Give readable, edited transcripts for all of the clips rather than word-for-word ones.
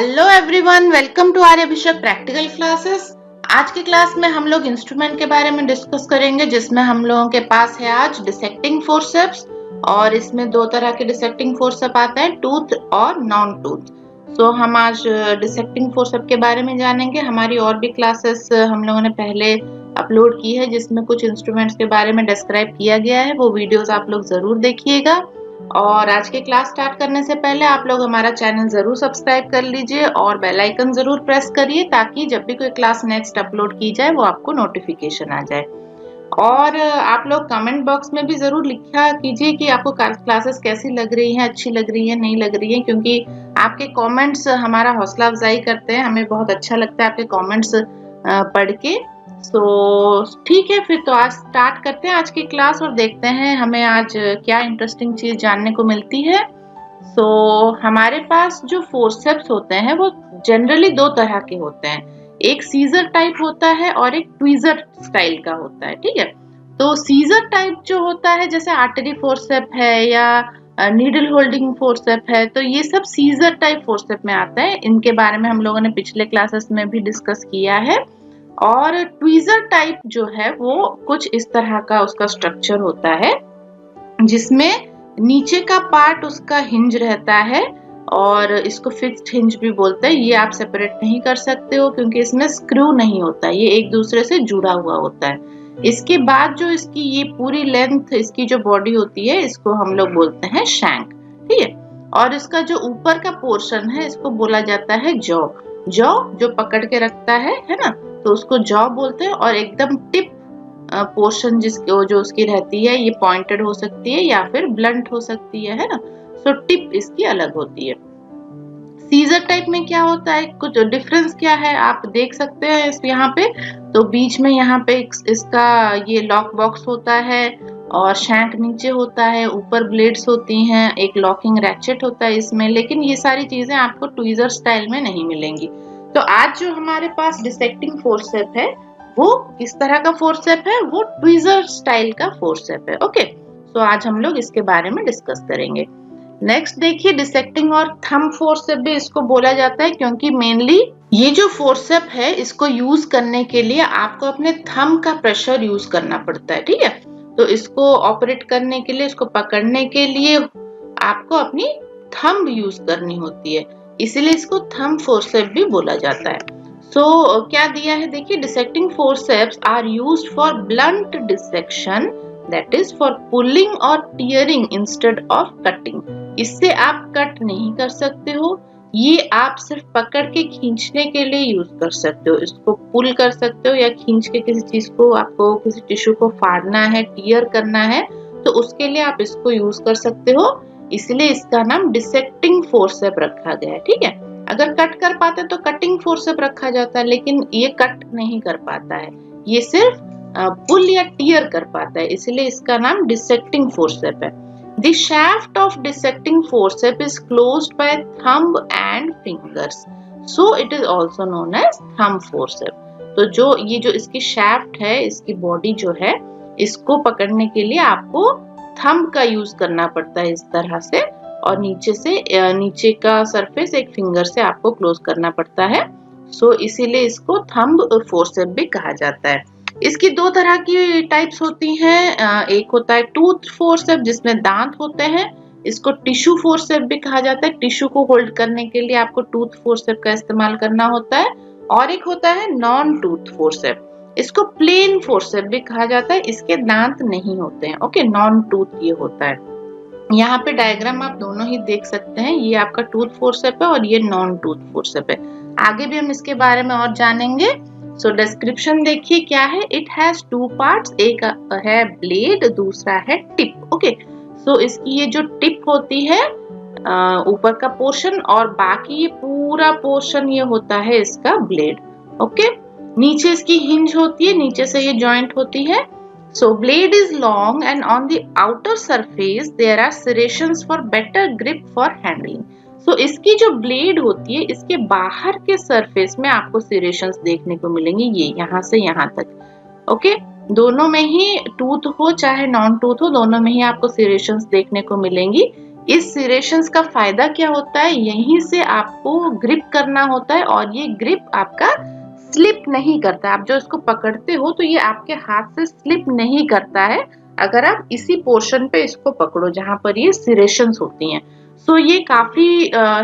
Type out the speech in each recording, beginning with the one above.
Hello everyone, welcome to Arya Abhishek practical classes. आज की class में हम लोग इंस्ट्रूमेंट के बारे में डिस्कस करेंगे, जिसमें हम लोगों के पास है आज डिसेक्टिंग फोर्सेप्स। और इसमें दो तरह के डिसेक्टिंग फोर्सेप आते हैं, टूथ और नॉन टूथ। सो हम आज डिसेक्टिंग फोर्सेप के बारे में जानेंगे। हमारी और भी क्लासेस हम लोगों ने पहले अपलोड की है, जिसमें कुछ इंस्ट्रूमेंट्स के बारे में डिस्क्राइब किया गया है। वो वीडियोस आप लोग जरूर देखिएगा। और आज के क्लास स्टार्ट करने से पहले आप लोग हमारा चैनल जरूर सब्सक्राइब कर लीजिए और बेल आइकन जरूर प्रेस करिए, ताकि जब भी कोई क्लास नेक्स्ट अपलोड की जाए वो आपको नोटिफिकेशन आ जाए। और आप लोग कमेंट बॉक्स में भी जरूर लिखा कीजिए कि आपको क्लासेस कैसी लग रही हैं, अच्छी लग रही है, नहीं लग रही है, क्योंकि आपके कमेंट्स हमारा हौसला अफजाई करते हैं। हमें बहुत अच्छा लगता है आपके कमेंट्स पढ़ के। सो ठीक है, फिर तो आज स्टार्ट करते हैं आज की क्लास और देखते हैं हमें आज क्या इंटरेस्टिंग चीज जानने को मिलती है। सो हमारे पास जो फोर्सेप्स होते हैं वो जनरली दो तरह के होते हैं। एक सीजर टाइप होता है और एक ट्वीजर स्टाइल का होता है। ठीक है, तो सीजर टाइप जो होता है, जैसे आर्टरी फोर्सेप है या नीडल होल्डिंग फोर्सेप है, तो ये सब सीजर टाइप फोर्सेप में आता है। इनके बारे में हम लोगों ने पिछले क्लासेस में भी डिस्कस किया है। और ट्वीजर टाइप जो है वो कुछ इस तरह का उसका स्ट्रक्चर होता है, जिसमें नीचे का पार्ट उसका हिंज रहता है और इसको फिक्स्ड हिंज भी बोलते हैं। ये आप सेपरेट नहीं कर सकते हो क्योंकि इसमें स्क्रू नहीं होता, ये एक दूसरे से जुड़ा हुआ होता है। इसके बाद जो इसकी ये पूरी लेंथ इसकी जो बॉडी होती है, इसको हम लोग बोलते हैं शैंक। ठीक है, और इसका जो ऊपर का पोर्शन है इसको बोला जाता है जॉ। जॉ जो पकड़ के रखता है ना, तो उसको जॉ बोलते हैं। और एकदम टिप पोर्शन जिसकी जो उसकी रहती है, ये पॉइंटेड हो सकती है या फिर ब्लंट हो सकती है ना। सो टिप इसकी अलग होती है। सीजर टाइप में क्या होता है, कुछ डिफरेंस क्या है आप देख सकते हैं इस यहाँ पे। तो बीच में यहाँ पे इसका ये लॉक बॉक्स होता है और शैंक नीचे होता है, ऊपर ब्लेड्स होती हैं, एक लॉकिंग रैचेट होता है इसमें। लेकिन ये सारी चीजें आपको ट्वीजर स्टाइल में नहीं मिलेंगी। तो आज जो हमारे पास डिसेक्टिंग फोर्सेप है वो किस तरह का फोर्सेप है, वो ट्वीजर स्टाइल का फोर्सेप है। ओके, तो आज हम लोग इसके बारे में डिस्कस करेंगे। नेक्स्ट देखिए, डिसेक्टिंग और थंब फोर्सेप भी इसको बोला जाता है, क्योंकि मेनली ये जो फोर्सेप है इसको यूज करने के लिए आपको अपने थंब का प्रेशर यूज करना पड़ता है। ठीक है, तो इसको ऑपरेट करने के लिए, इसको पकड़ने के लिए आपको अपनी थंब यूज करनी होती है, इसीलिए इसको थंब फोर्सेप भी बोला जाता है। सो क्या दिया है देखिए, dissecting forceps are used for blunt dissection, that is for pulling और टीयरिंग इंस्टेड ऑफ कटिंग। इससे आप कट नहीं कर सकते हो, ये आप सिर्फ पकड़ के खींचने के लिए यूज कर सकते हो। इसको पुल कर सकते हो या खींच के किसी चीज को, आपको किसी टिश्यू को फाड़ना है, टीयर करना है, तो उसके लिए आप इसको यूज कर सकते हो। इसलिए इसका नाम डिसेक्टिंग फोर्सेप रखा गया है। ठीक है, अगर कट कर पाते तो कटिंग फोर्सेप रखा जाता है, लेकिन ये कट नहीं कर पाता है, ये सिर्फ पुल या टीयर कर पाता है, इसलिए इसका नाम डिसेक्टिंग फोर्सेप है। The shaft of dissecting forceps is closed by thumb and fingers, so it is also known as thumb forceps. तो जो इसकी shaft है, इसकी body जो है, इसको पकड़ने के लिए आपको thumb का यूज करना पड़ता है इस तरह से, और नीचे का सरफेस एक फिंगर से आपको क्लोज करना पड़ता है। सो इसीलिए इसको थंब फोर्सेप भी कहा जाता है। इसकी दो तरह की टाइप्स होती हैं। एक होता है टूथ फोर्सेप, जिसमें दांत होते हैं, इसको टिश्यू फोर्सेप भी कहा जाता है। टिश्यू को होल्ड करने के लिए आपको टूथ फोर्सेप का इस्तेमाल करना होता है। और एक होता है नॉन टूथ फोर्सेप, इसको प्लेन फोर्सेप भी कहा जाता है, इसके दांत नहीं होते हैं। ओके, नॉन टूथ ये होता है। यहाँ पे डायग्राम आप दोनों ही देख सकते हैं, ये आपका टूथ फोर्सेप है और ये नॉन टूथ फोर्सेप है। आगे भी हम इसके बारे में और जानेंगे। सो डिस्क्रिप्शन देखिए क्या है। इट हैज टू पार्ट्स, एक है ब्लेड, दूसरा है टिप। ओके, सो इसकी ये जो टिप होती है ऊपर का पोर्शन, और बाकी ये पूरा पोर्शन ये होता है इसका ब्लेड। ओके, नीचे इसकी हिंज होती है, नीचे से ये जॉइंट होती है। So blade is long and on the outer surface there are serrations for better grip for handling. So इसकी जो ब्लेड होती है, इसके बाहर के सरफेस में आपको serrations देखने को मिलेंगे, ये यहाँ से यहाँ तक। ओके, दोनों में ही टूथ हो चाहे नॉन टूथ हो, दोनों में ही आपको serrations देखने को मिलेंगी। इस सिरेशंस का फायदा क्या होता है, यहीं से आपको ग्रिप करना होता है और ये ग्रिप आपका स्लिप नहीं करता। आप जो इसको पकड़ते हो तो ये आपके हाथ से स्लिप नहीं करता है अगर आप इसी पोर्शन पे इसको पकड़ो जहां पर ये सिरेशंस होती हैं। सो ये काफी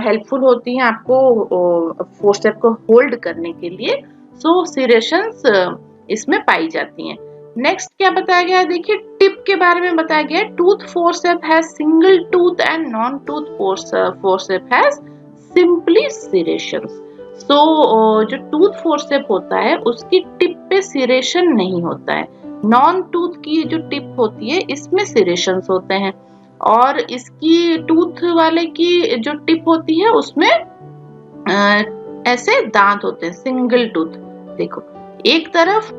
हेल्पफुल होती हैं आपको फोर्सेप को होल्ड करने के लिए। सो सिरेशंस इसमें पाई जाती हैं। नेक्स्ट क्या बताया गया है, देखिए टिप के बारे में बताया गया है। Tooth forcep has single tooth and non tooth forcep has simply serrations. So जो टूथ फोर्सेप होता है उसकी टिप पे सिरेशन नहीं होता है। नॉन टूथ की जो टिप होती है इसमें सिरेशंस होते हैं और इसकी टूथ वाले की जो टिप होती है उसमें ऐसे दांत होते हैं, सिंगल टूथ। देखो एक तरफ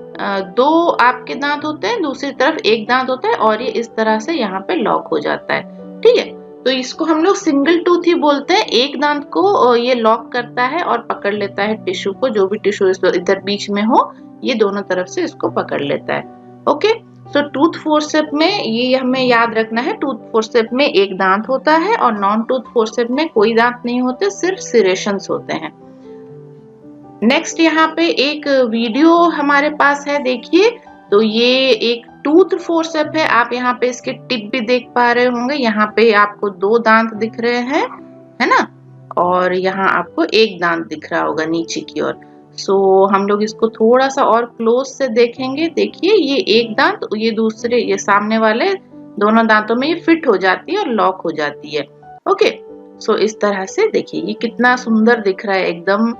दो आपके दांत होते हैं, दूसरी तरफ एक दांत होता है और ये इस तरह से यहाँ पे लॉक हो जाता है। ठीक है, तो इसको हम लोग सिंगल टूथ ही बोलते हैं। एक दांत को ये लॉक करता है और पकड़ लेता है टिश्यू को, जो भी टिश्यू इधर बीच में हो ये दोनों तरफ से इसको पकड़ लेता है। ओके, सो टूथ फोर्सेप में ये हमें याद रखना है, टूथ फोर्सेप में एक दांत होता है और नॉन टूथ फोर्सेप में कोई दांत नहीं होते, सिर्फ सिरेशंस होते हैं। नेक्स्ट यहाँ पे एक वीडियो हमारे पास है, देखिए। तो ये एक टूथ फोर्सेप है, आप यहाँ पे इसके टिप भी देख पा रहे होंगे। यहाँ पे आपको दो दांत दिख रहे हैं, है ना, और यहाँ आपको एक दांत दिख रहा होगा नीचे की ओर। सो हम लोग इसको थोड़ा सा और क्लोज से देखेंगे। देखिए ये एक दांत, ये दूसरे, ये सामने वाले दोनों दांतों में ये फिट हो जाती है और लॉक हो जाती है। ओके, सो इस तरह से देखिए ये कितना सुंदर दिख रहा है एकदम।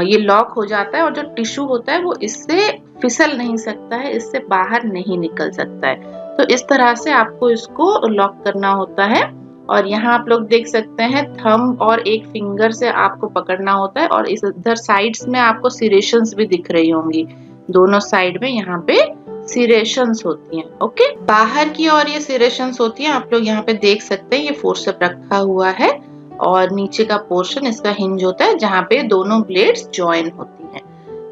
ये लॉक हो जाता है और जो टिश्यू होता है वो इससे फिसल नहीं सकता है, इससे बाहर नहीं निकल सकता है। तो इस तरह से आपको इसको लॉक करना होता है। और यहाँ आप लोग देख सकते हैं थंब और एक फिंगर से आपको पकड़ना होता है और इस इधर साइड्स में आपको सिरेशंस भी दिख रही होंगी, दोनों साइड में यहाँ पे सिरेशंस होती हैं। ओके, बाहर की ओर ये सिरेशंस होती हैं, आप लोग यहाँ पे देख सकते हैं। ये फोर्सेप रखा हुआ है और नीचे का पोर्शन इसका हिंज होता है जहाँ पे दोनों ब्लेड्स ज्वाइन होती हैं।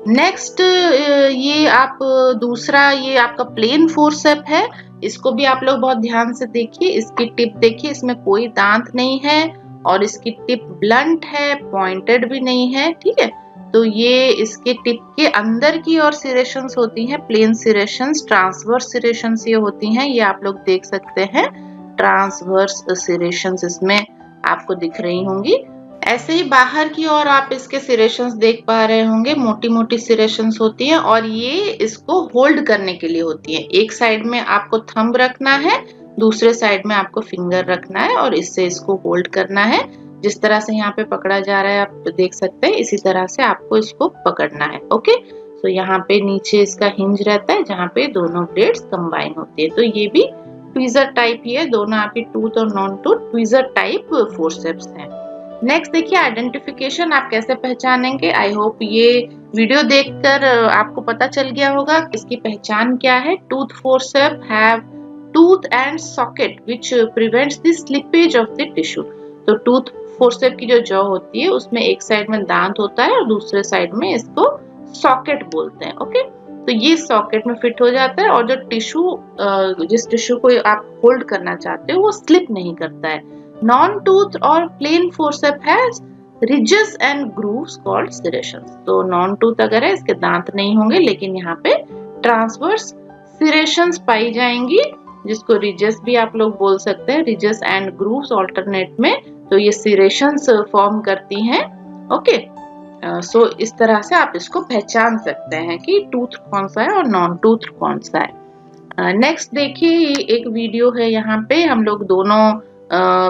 नेक्स्ट ये आप दूसरा, ये आपका प्लेन फोर्सेप है। इसको भी आप लोग बहुत ध्यान से देखिए। इसकी टिप देखिए, इसमें कोई दांत नहीं है और इसकी टिप ब्लंट है, पॉइंटेड भी नहीं है। ठीक है, तो ये इसके टिप के अंदर की ओर सिरेशंस होती हैं, प्लेन सिरेशंस। ट्रांसवर्स सिरेशंस ये होती हैं, ये आप लोग देख सकते हैं। ट्रांसवर्स सिरेशंस इसमें आपको दिख रही होंगी। ऐसे ही बाहर की ओर आप इसके सिरेशंस देख पा रहे होंगे, मोटी मोटी सिरेशंस होती हैं और ये इसको होल्ड करने के लिए होती हैं। एक साइड में आपको थंब रखना है, दूसरे साइड में आपको फिंगर रखना है और इससे इसको होल्ड करना है। जिस तरह से यहाँ पे पकड़ा जा रहा है आप देख सकते हैं, इसी तरह से आपको इसको पकड़ना है। ओके, तो यहाँ पे नीचे इसका हिंज रहता है जहाँ पे दोनों ब्लेड्स कंबाइन होती है। तो ये भी ट्वीजर टाइप ही है, दोनों आपकी टूथ और non tooth tweezer type forceps हैं। नेक्स्ट देखिए आइडेंटिफिकेशन, आप कैसे पहचानेंगे। आई होप ये वीडियो देखकर आपको पता चल गया होगा इसकी पहचान क्या है। Tooth forcep have tooth and socket which prevents the slippage of the tissue. तो टूथ फोर्सेप की जो जॉ होती है उसमें एक साइड में दांत होता है और दूसरे साइड में इसको सॉकेट बोलते हैं। ओके, तो ये सॉकेट में फिट हो जाता है और जो टिश्यू, जिस टिश्यू को आप होल्ड करना चाहते हो वो स्लिप नहीं करता है। नॉन टूथ और plain forcep has ridges and grooves called serrations. तो नॉन टूथ अगर है इसके दांत नहीं होंगे, लेकिन यहाँ पे ट्रांसवर्स सिरेशंस पाई जाएंगी, जिसको रिजेस भी आप लोग बोल सकते हैं, रिजेस एंड ग्रूव्स ऑल्टरनेट में। तो ये सिरेशंस फॉर्म करती हैं। ओके, सो इस तरह से आप इसको पहचान सकते हैं कि टूथ कौन सा है और नॉन टूथ कौन सा है। नेक्स्ट देखिए एक वीडियो है, यहाँ पे हम लोग दोनों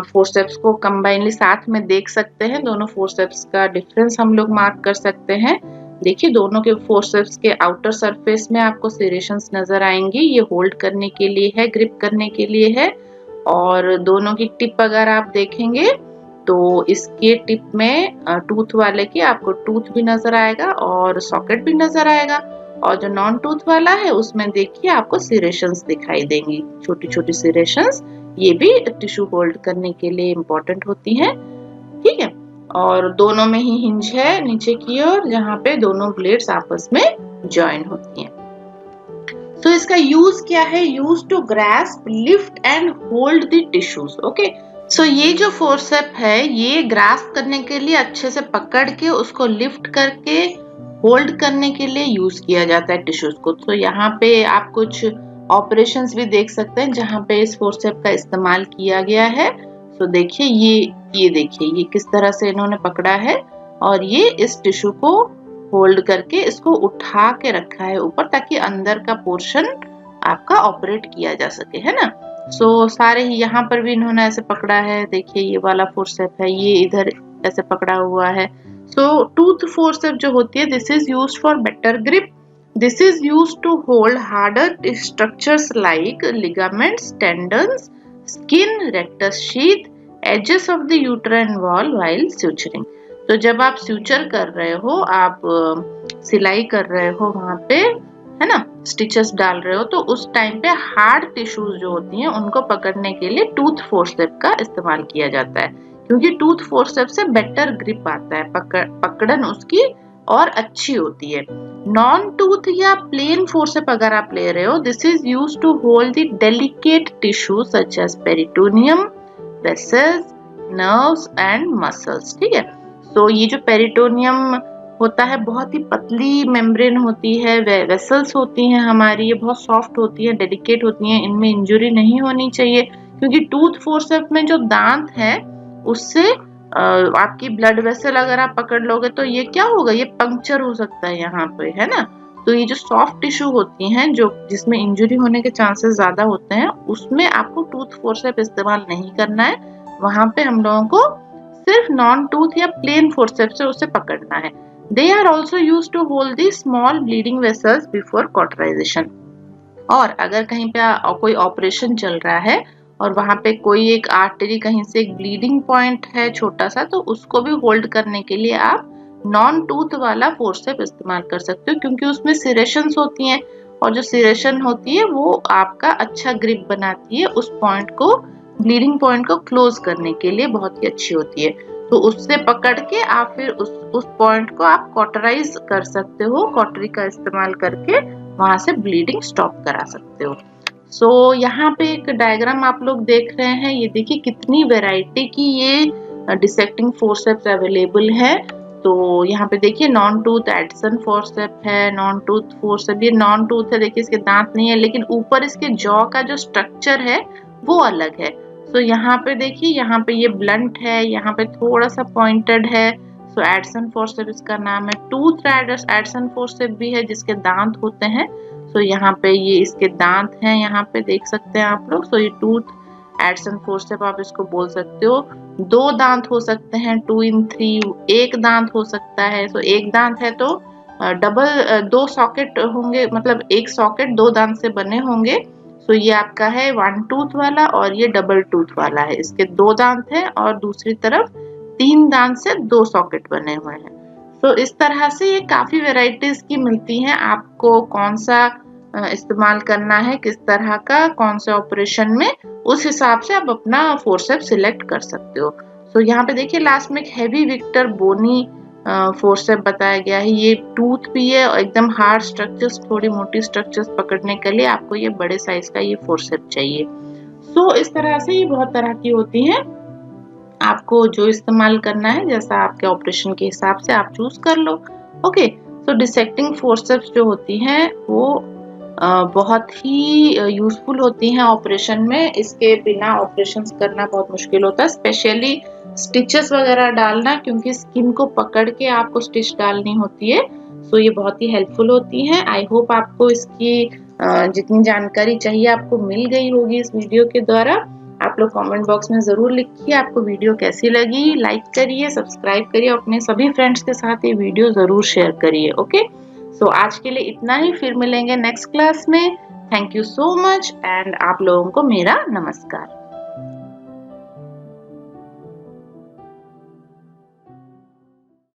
फोर्सेप्स को कंबाइनली साथ में देख सकते हैं। दोनों फोर्सेप्स का डिफरेंस हम लोग मार्क कर सकते हैं। देखिए दोनों के फोर्सेप्स के आउटर सरफेस में आपको सिरेशंस नजर आएंगी, ये होल्ड करने के लिए है, ग्रिप करने के लिए है। और दोनों की टिप अगर आप देखेंगे तो इसके टिप में टूथ वाले की आपको टूथ भी नजर आएगा और सॉकेट भी नजर आएगा, और जो नॉन टूथ वाला है उसमें देखिए आपको सिरेशंस दिखाई देंगी, छोटी छोटी सिरेशंस। ये भी टिश्यू होल्ड करने के लिए इम्पोर्टेंट होती हैं। ठीक है, और दोनों में ही हिंज है नीचे की ओर, जहाँ पे दोनों ब्लेड्स आपस में ज्वाइन होती हैं। तो इसका यूज क्या है, use to grasp, lift and hold the tissues. Okay, so ये जो फोर्सेप है ये ग्रास्प करने के लिए, अच्छे से पकड़ के उसको लिफ्ट करके होल्ड करने के लिए यूज किया जाता है टिश्यूज को। तो यहाँ पे आप कुछ ऑपरेशंस भी देख सकते हैं जहाँ पे इस फोर्सेप का इस्तेमाल किया गया है। तो देखिए ये देखिए ये किस तरह से इन्होंने पकड़ा है और ये इस टिश्यू को होल्ड करके इसको उठा के रखा है ऊपर, ताकि अंदर का पोर्शन आपका ऑपरेट किया जा सके, है ना। सो सारे ही यहाँ पर भी इन्होंने ऐसे पकड़ा है। देखिए ये वाला फोर्सेप है, ये इधर ऐसे पकड़ा हुआ है। सो टूथ फोर्सेप जो होती है, this is used for better grip. This is used to hold harder structures like ligaments, tendons, skin, rectus sheath, edges of the uterine wall while suturing. तो जब आप स्यूचर कर रहे हो, आप सिलाई कर रहे हो वहां पे, है ना, स्टिचेस डाल रहे हो, तो उस टाइम पे हार्ड टिश्यूज जो होती हैं उनको पकड़ने के लिए टूथ फोर्सेप का इस्तेमाल किया जाता है, क्योंकि टूथ फोर्सेप से बेटर ग्रिप आता है, पकड़न उसकी और अच्छी होती है। नॉन टूथ या प्लेन फोर्सेप अगर आप ले रहे हो, this is used to hold the delicate tissue such as peritoneum, vessels, nerves and muscles. ठीक है, तो ये जो पेरिटोनियम होता है बहुत ही पतली मेम्ब्रेन होती है, वेसल्स होती हैं हमारी, ये बहुत सॉफ्ट होती है, डेलिकेट होती हैं, इनमें इंजरी नहीं होनी चाहिए, क्योंकि टूथ फोर्सेप में जो दांत है उससे आपकी ब्लड वेसल अगर आप पकड़ लोगे तो ये क्या होगा, ये पंक्चर हो सकता है यहाँ पे, है ना। तो ये जो सॉफ्ट टिश्यू होती हैं जो जिसमें इंजरी होने के चांसेस ज्यादा होते हैं, उसमें आपको टूथ फोर्सेप इस्तेमाल नहीं करना है। वहां पे हम लोगों को सिर्फ नॉन टूथ या प्लेन फोर्सेप से उसे पकड़ना है। They are also used to hold the small bleeding vessels before cauterization। और अगर कहीं पे कोई ऑपरेशन चल रहा है और वहां पे कोई एक आर्टरी, कहीं से एक ब्लीडिंग पॉइंट है छोटा सा, तो उसको भी होल्ड करने के लिए आप नॉन टूथ वाला फोर्सेप इस्तेमाल कर सकते हो, क्योंकि उसमें सिरेशंस होती हैं और जो सिरेशन होती है वो आपका अच्छा ग्रिप बनाती है, उस पॉइंट को, ब्लीडिंग पॉइंट को क्लोज करने के लिए बहुत ही अच्छी होती है। तो उससे पकड़ के आप फिर उस पॉइंट को आप कॉटराइज कर सकते हो, कॉटरी का इस्तेमाल करके वहां से ब्लीडिंग स्टॉप करा सकते हो। सो यहाँ पे एक डायग्राम आप लोग देख रहे हैं, ये देखिए कितनी वैरायटी की ये डिसेक्टिंग फोर्सेप्स अवेलेबल है। तो यहाँ पे देखिए नॉन टूथ एडिसन फोर्सेप है, नॉन टूथ फोर्सेप, ये नॉन टूथ है, देखिए इसके दांत नहीं है, लेकिन ऊपर इसके जॉ का जो स्ट्रक्चर है वो अलग है। सो यहाँ पे देखिए, यहाँ पे ये ब्लंट है, यहाँ पे थोड़ा सा पॉइंटेड है। सो एडिसन फोर्सेप इसका नाम है। टूथ एडिसन फोर्सेप भी है जिसके दांत होते हैं। सो यहाँ पे ये इसके दांत हैं, यहाँ पे देख सकते हैं आप लोग। सो ये टूथ एडिसन फोर्सेप आप इसको बोल सकते हो। 2 दांत हो सकते हैं, 2 in 3, एक दांत हो सकता है। सो एक दांत है तो डबल 2 सॉकेट होंगे, मतलब एक सॉकेट 2 दांत से बने होंगे। तो ये आपका है 1 टूथ वाला और ये डबल टूथ वाला है, इसके 2 दांत हैं और दूसरी तरफ 3 दांत से 2 सॉकेट बने हुए हैं। तो इस तरह से ये काफी वेराइटीज की मिलती हैं, आपको कौन सा इस्तेमाल करना है, किस तरह का, कौन से ऑपरेशन में, उस हिसाब से आप अपना फोर्सेप सिलेक्ट कर सकते हो। तो यहाँ पे देखिए लास्ट में एक हैवी विक्टर बोनी फोर्सेप बताया गया है। ये टूथ भी है और एकदम हार्ड स्ट्रक्चर्स, थोड़ी मोटी स्ट्रक्चर्स पकड़ने के लिए आपको ये बड़े साइज का ये फोर्सेप चाहिए। सो इस तरह से ये बहुत तरह की होती हैं, आपको जो इस्तेमाल करना है जैसा आपके ऑपरेशन के हिसाब से आप चूज कर लो। ओके, सो डिसेक्टिंग फोर्सेप्स जो होती हैं वो बहुत ही यूजफुल होती हैं ऑपरेशन में। इसके बिना ऑपरेशन करना बहुत मुश्किल होता है, स्पेशली स्टिचेस वगैरह डालना, क्योंकि स्किन को पकड़ के आपको स्टिच डालनी होती है। सो ये बहुत ही हेल्पफुल होती हैं। आई होप आपको इसकी जितनी जानकारी चाहिए आपको मिल गई होगी इस वीडियो के द्वारा। आप लोग कमेंट बॉक्स में जरूर लिखिए आपको वीडियो कैसी लगी, लाइक करिए, सब्सक्राइब करिए, अपने सभी फ्रेंड्स के साथ ये वीडियो जरूर शेयर करिए। ओके, सो आज के लिए इतना ही, फिर मिलेंगे नेक्स्ट क्लास में। Thank you so much and आप लोगों को मेरा नमस्कार।